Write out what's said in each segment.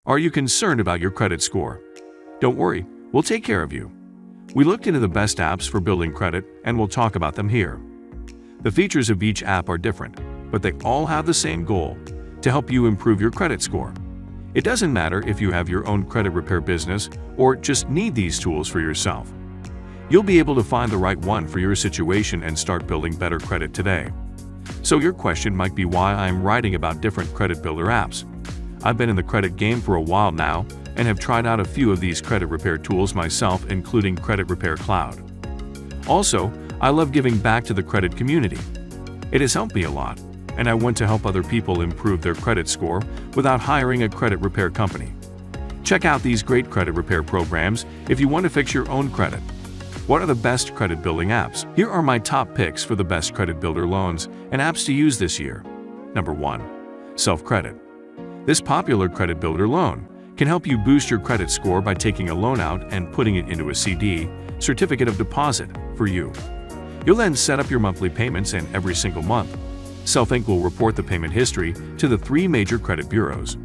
Are you concerned about your credit score? Don't worry, we'll take care of you. We looked into the best apps for building credit and we'll talk about them here. The features of each app are different, but they all have the same goal: to help you improve your credit score. It doesn't matter if you have your own credit repair business or just need these tools for yourself. You'll be able to find the right one for your situation and start building better credit today. So your question might be why I'm writing about different credit builder apps. I've been in the credit game for a while now and have tried out a few of these credit repair tools myself, including Credit Repair Cloud. Also, I love giving back to the credit community. It has helped me a lot, and I want to help other people improve their credit score without hiring a credit repair company. Check out these great credit repair programs if you want to fix your own credit. What are the best credit building apps? Here are my top picks for the best credit builder loans and apps to use this year. Number 1. Self-Credit. This popular credit builder loan can help you boost your credit score by taking a loan out and putting it into a CD, certificate of deposit, for you. You'll then set up your monthly payments, and every single month, Self-Inc will report the payment history to the 3 major credit bureaus.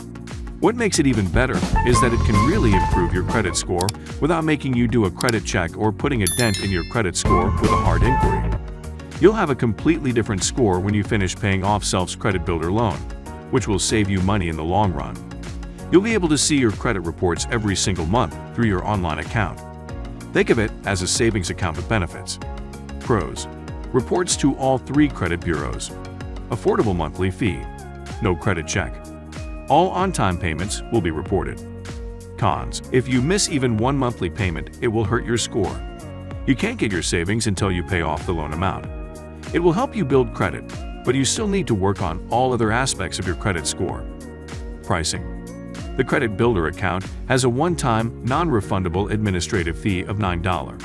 What makes it even better is that it can really improve your credit score without making you do a credit check or putting a dent in your credit score with a hard inquiry. You'll have a completely different score when you finish paying off Self's credit builder loan, which will save you money in the long run. You'll be able to see your credit reports every single month through your online account. Think of it as a savings account with benefits. Pros: reports to all 3 credit bureaus. Affordable monthly fee. No credit check. All on-time payments will be reported. Cons: if you miss even one monthly payment, it will hurt your score. You can't get your savings until you pay off the loan amount. It will help you build credit, but you still need to work on all other aspects of your credit score. Pricing: the Credit Builder account has a one-time, non-refundable administrative fee of $9.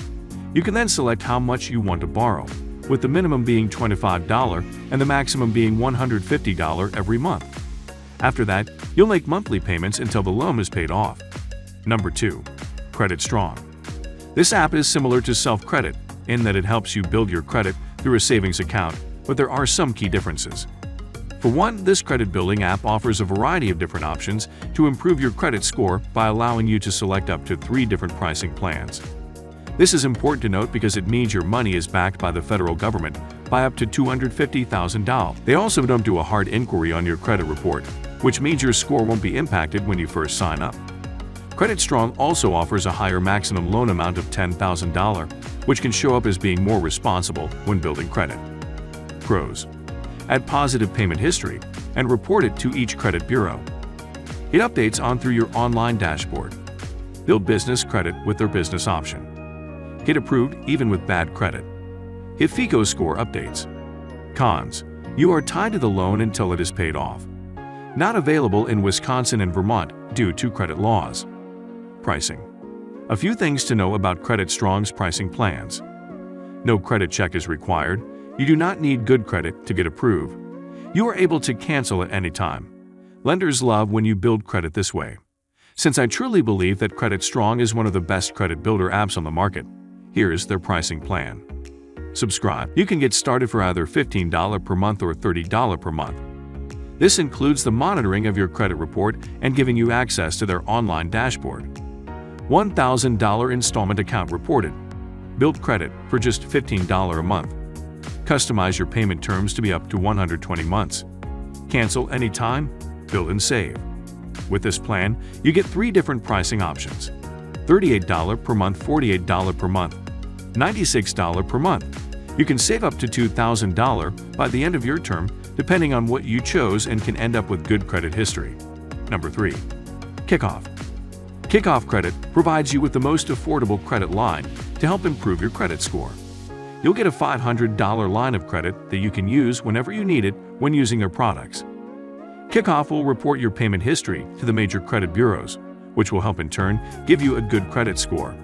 You can then select how much you want to borrow, with the minimum being $25 and the maximum being $150 every month. After that, you'll make monthly payments until the loan is paid off. Number 2. Credit Strong. This app is similar to Self-Credit in that it helps you build your credit through a savings account, but there are some key differences. For one, this credit building app offers a variety of different options to improve your credit score by allowing you to select up to 3 different pricing plans. This is important to note because it means your money is backed by the federal government by up to $250,000. They also don't do a hard inquiry on your credit report, which means your score won't be impacted when you first sign up. Credit Strong also offers a higher maximum loan amount of $10,000, which can show up as being more responsible when building credit. Pros: add positive payment history and report it to each credit bureau. It updates on through your online dashboard. Build business credit with their business option. Get approved even with bad credit. If FICO score updates. Cons: you are tied to the loan until it is paid off. Not available in Wisconsin and Vermont due to credit laws. Pricing: a few things to know about Credit Strong's pricing plans. No credit check is required. You do not need good credit to get approved. You are able to cancel at any time. Lenders love when you build credit this way. Since I truly believe that Credit Strong is one of the best credit builder apps on the market, here's their pricing plan. Subscribe. You can get started for either $15 per month or $30 per month. This includes the monitoring of your credit report and giving you access to their online dashboard. $1,000 installment account reported. Build credit for just $15 a month. Customize your payment terms to be up to 120 months. Cancel anytime, build and save. With this plan, you get 3 different pricing options: $38 per month, $48 per month, $96 per month. You can save up to $2,000 by the end of your term, depending on what you chose, and can end up with good credit history. Number 3. Kikoff. Kikoff Credit provides you with the most affordable credit line to help improve your credit score. You'll get a $500 line of credit that you can use whenever you need it when using their products. Kikoff will report your payment history to the major credit bureaus, which will help in turn give you a good credit score.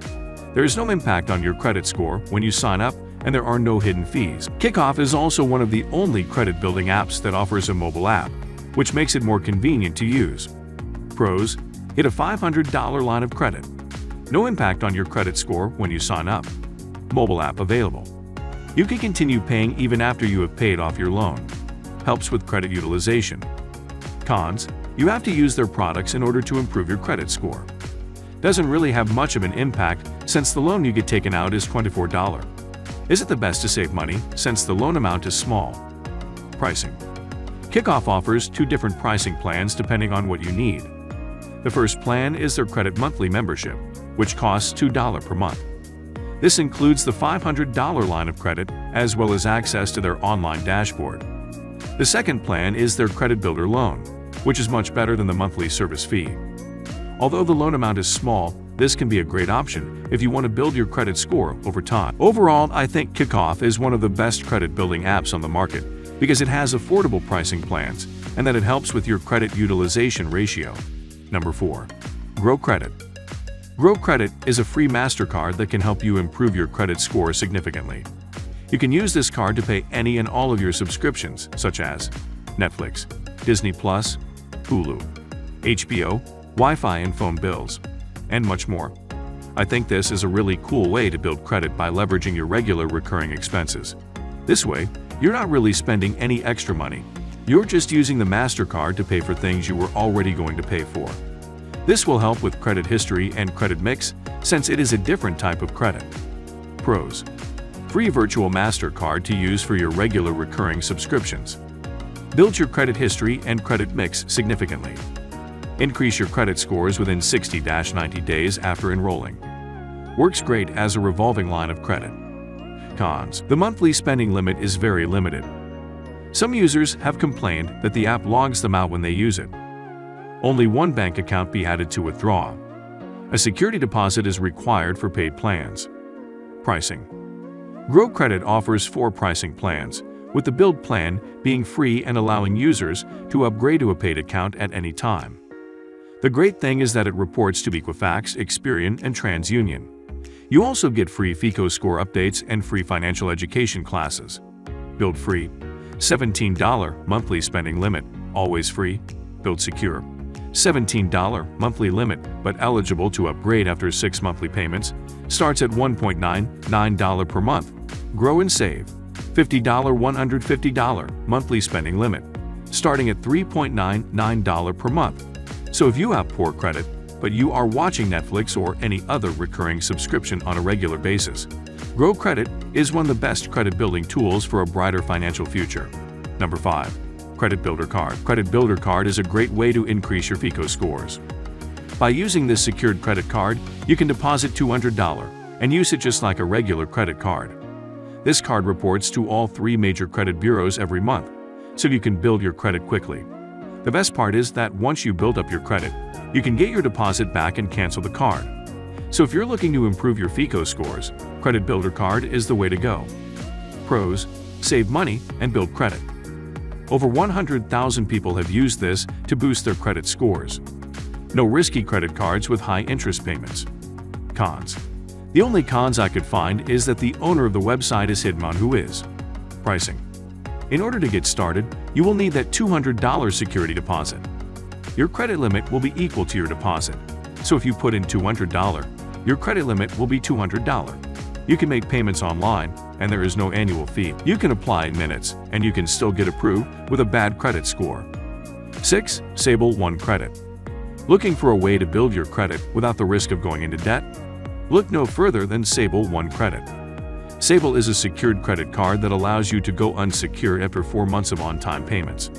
There is no impact on your credit score when you sign up, and there are no hidden fees. Kikoff is also one of the only credit building apps that offers a mobile app, which makes it more convenient to use. Pros: get a $500 line of credit. No impact on your credit score when you sign up. Mobile app available. You can continue paying even after you have paid off your loan. Helps with credit utilization. Cons: You have to use their products in order to improve your credit score. Doesn't really have much of an impact since the loan you get taken out is $24. Is it the best to save money since the loan amount is small? Pricing. Kikoff offers two different pricing plans depending on what you need. The first plan is their credit monthly membership, which costs $2 per month. This includes the $500 line of credit as well as access to their online dashboard. The second plan is their credit builder loan, which is much better than the monthly service fee. Although the loan amount is small, this can be a great option if you want to build your credit score over time. Overall, I think Kikoff is one of the best credit building apps on the market because it has affordable pricing plans and that it helps with your credit utilization ratio. Number 4. Grow Credit. Grow Credit is a free MasterCard that can help you improve your credit score significantly. You can use this card to pay any and all of your subscriptions, such as Netflix, Disney+, Hulu, HBO, Wi-Fi and phone bills, and much more. I think this is a really cool way to build credit by leveraging your regular recurring expenses. This way, you're not really spending any extra money. You're just using the MasterCard to pay for things you were already going to pay for. This will help with credit history and credit mix since it is a different type of credit. Pros. Free virtual MasterCard to use for your regular recurring subscriptions. Build your credit history and credit mix significantly. Increase your credit scores within 60-90 days after enrolling. Works great as a revolving line of credit. Cons. The monthly spending limit is very limited. Some users have complained that the app logs them out when they use it. Only one bank account be added to withdraw. A security deposit is required for paid plans. Pricing. Grow Credit offers 4 pricing plans, with the build plan being free and allowing users to upgrade to a paid account at any time. The great thing is that it reports to Equifax, Experian, and TransUnion. You also get free FICO score updates and free financial education classes. Build free. $17 monthly spending limit, always free. Build secure. $17 monthly limit, but eligible to upgrade after 6 monthly payments. Starts at $1.99 per month. Grow and save. $50 $150 monthly spending limit, starting at $3.99 per month. So if you have poor credit, but you are watching Netflix or any other recurring subscription on a regular basis, Grow Credit is one of the best credit building tools for a brighter financial future. Number 5. Credit Builder Card. Credit Builder Card is a great way to increase your FICO scores. By using this secured credit card, you can deposit $200 and use it just like a regular credit card. This card reports to all 3 major credit bureaus every month, so you can build your credit quickly. The best part is that once you build up your credit, you can get your deposit back and cancel the card. So if you're looking to improve your FICO scores, Credit Builder Card is the way to go. Pros: save money and build credit. Over 100,000 people have used this to boost their credit scores. No risky credit cards with high interest payments. Cons. The only cons I could find is that the owner of the website is hidden on who is. Pricing. In order to get started, you will need that $200 security deposit. Your credit limit will be equal to your deposit. So if you put in $200, your credit limit will be $200. You can make payments online, and there is no annual fee. You can apply in minutes, and you can still get approved with a bad credit score. 6. Sable One Credit. Looking for a way to build your credit without the risk of going into debt? Look no further than Sable One Credit. Sable is a secured credit card that allows you to go unsecured after 4 months of on-time payments.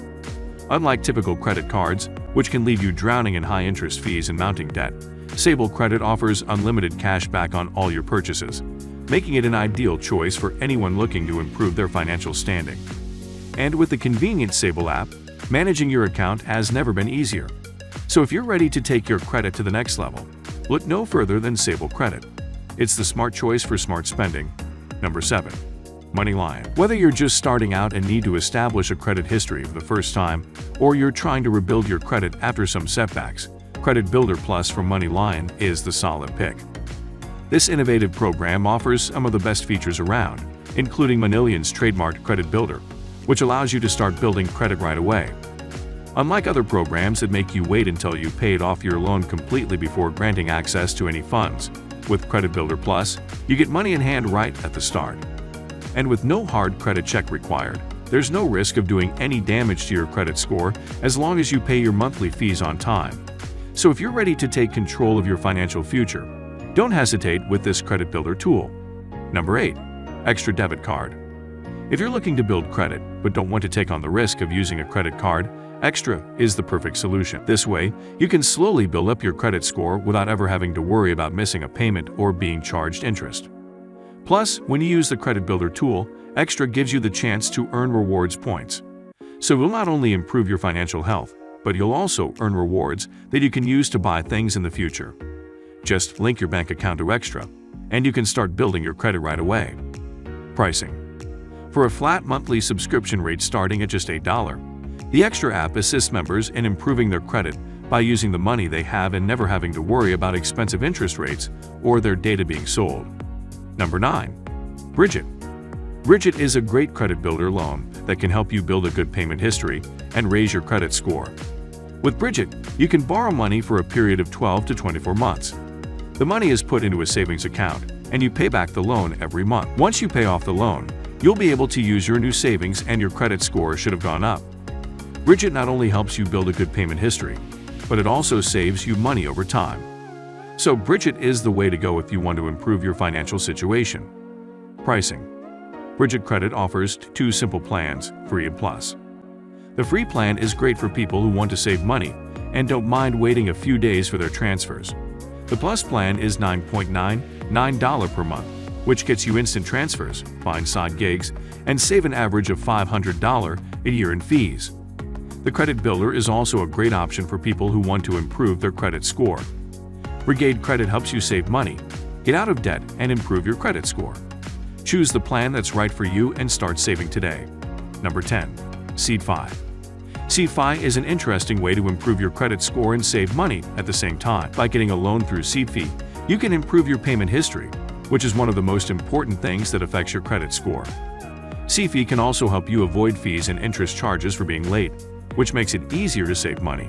Unlike typical credit cards, which can leave you drowning in high interest fees and mounting debt, Sable Credit offers unlimited cash back on all your purchases, making it an ideal choice for anyone looking to improve their financial standing. And with the convenient Sable app, managing your account has never been easier. So if you're ready to take your credit to the next level, look no further than Sable Credit. It's the smart choice for smart spending. Number 7. MoneyLion. Whether you're just starting out and need to establish a credit history for the first time, or you're trying to rebuild your credit after some setbacks, Credit Builder Plus from MoneyLion is the solid pick. This innovative program offers some of the best features around, including MoneyLion's trademarked Credit Builder, which allows you to start building credit right away. Unlike other programs that make you wait until you've paid off your loan completely before granting access to any funds, with Credit Builder Plus, you get money in hand right at the start. And with no hard credit check required, There's no risk of doing any damage to your credit score as long as you pay your monthly fees on time. So if you're ready to take control of your financial future, don't hesitate with this credit builder tool. Number 8. Extra debit card. If you're looking to build credit but don't want to take on the risk of using a credit card, Extra is the perfect solution. This way, you can slowly build up your credit score without ever having to worry about missing a payment or being charged interest. Plus, when you use the credit builder tool, Extra gives you the chance to earn rewards points. So you'll not only improve your financial health, but you'll also earn rewards that you can use to buy things in the future. Just link your bank account to Extra, and you can start building your credit right away. Pricing. For a flat monthly subscription rate starting at just $8, the Extra app assists members in improving their credit by using the money they have and never having to worry about expensive interest rates or their data being sold. Number 9. Brigit. Brigit is a great credit builder loan that can help you build a good payment history and raise your credit score. With Brigit, you can borrow money for a period of 12 to 24 months. The money is put into a savings account, and you pay back the loan every month. Once you pay off the loan, you'll be able to use your new savings and your credit score should have gone up. Brigit not only helps you build a good payment history, but it also saves you money over time. So Brigit is the way to go if you want to improve your financial situation. Pricing. Brigit Credit offers 2 simple plans, Free and Plus. The free plan is great for people who want to save money and don't mind waiting a few days for their transfers. The Plus plan is $9.99 per month, which gets you instant transfers, find side gigs, and save an average of $500 a year in fees. The Credit Builder is also a great option for people who want to improve their credit score. Brigade Credit helps you save money, get out of debt, and improve your credit score. Choose the plan that's right for you and start saving today. Number 10. Seedfi. Seedfi is an interesting way to improve your credit score and save money at the same time. By getting a loan through Seedfi, you can improve your payment history, which is one of the most important things that affects your credit score. Seedfi can also help you avoid fees and interest charges for being late, which makes it easier to save money.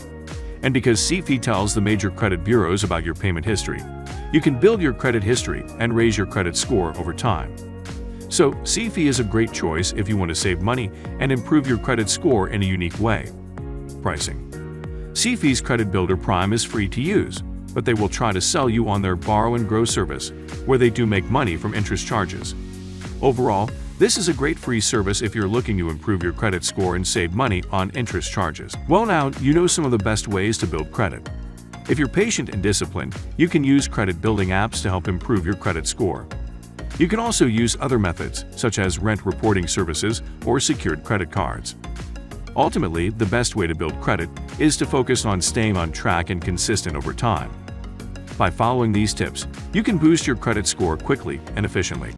And because Seedfi tells the major credit bureaus about your payment history, you can build your credit history and raise your credit score over time. So, Seedfi is a great choice if you want to save money and improve your credit score in a unique way. Pricing. Seedfi's Credit Builder Prime is free to use, but they will try to sell you on their Borrow and Grow service, where they do make money from interest charges. Overall, this is a great free service if you're looking to improve your credit score and save money on interest charges. Well, now you know some of the best ways to build credit. If you're patient and disciplined, you can use credit building apps to help improve your credit score. You can also use other methods, such as rent reporting services or secured credit cards. Ultimately, the best way to build credit is to focus on staying on track and consistent over time. By following these tips, you can boost your credit score quickly and efficiently.